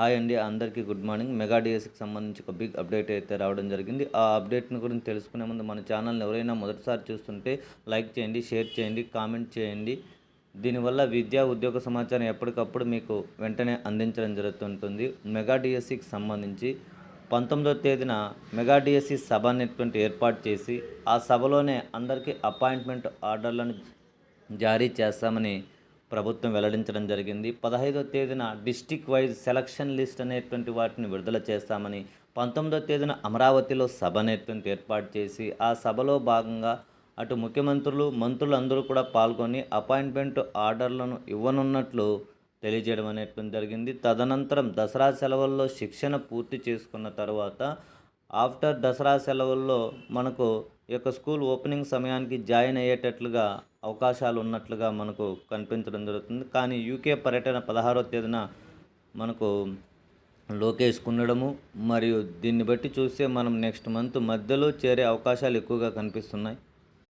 Hi అండి. అందరికీ good morning. Mega డిఎస్సికి సంబంధించి ఒక బిగ్ అప్డేట్ అయితే రావడం జరిగింది. ఆ అప్డేట్‌ని గురించి తెలుసుకునే ముందు మన ఛానల్‌ని ఎవరైనా మొదటిసారి చూస్తుంటే లైక్ చేయండి, షేర్ చేయండి, కామెంట్ చేయండి. దీనివల్ల విద్యా, ఉద్యోగ సమాచారం ఎప్పటికప్పుడు మీకు వెంటనే అందించడం జరుగుతుంటుంది. మెగా డిఎస్సికి సంబంధించి 19వ తేదీన మెగా డిఎస్సి సభ అనేటువంటి ఏర్పాటు చేసి, ఆ సభలోనే అందరికీ అపాయింట్మెంట్ ఆర్డర్‌లను జారీ చేస్తామని ప్రభుత్వం వెల్లడించడం జరిగింది. 15వ తేదీన డిస్ట్రిక్ట్ వైజ్ సెలక్షన్ లిస్ట్ అనేటువంటి వాటిని విడుదల చేస్తామని, 19వ తేదీన అమరావతిలో సభ అనేటువంటి ఏర్పాటు చేసి, ఆ సభలో భాగంగా అటు ముఖ్యమంత్రులు, మంత్రులు అందరూ కూడా పాల్గొని అపాయింట్మెంట్ ఆర్డర్లను ఇవ్వనున్నట్లు తెలియజేయడం అనేటువంటి జరిగింది. తదనంతరం దసరా సెలవుల్లో శిక్షణ పూర్తి చేసుకున్న తర్వాత ఆఫ్టర్ దసరా సెలవుల్లో మనకు ఈ యొక్క స్కూల్ ఓపెనింగ్ సమయానికి జాయిన్ అయ్యేటట్లుగా అవకాశాలు ఉన్నట్లుగా మనకు కనిపించడం జరుగుతుంది. కానీ యూకే పర్యటన 16వ తేదీన మనకు లోకేష్ ఉండడము, మరియు దీన్ని బట్టి చూస్తే మనం నెక్స్ట్ మంత్ మధ్యలో చేరే అవకాశాలు ఎక్కువగా కనిపిస్తున్నాయి.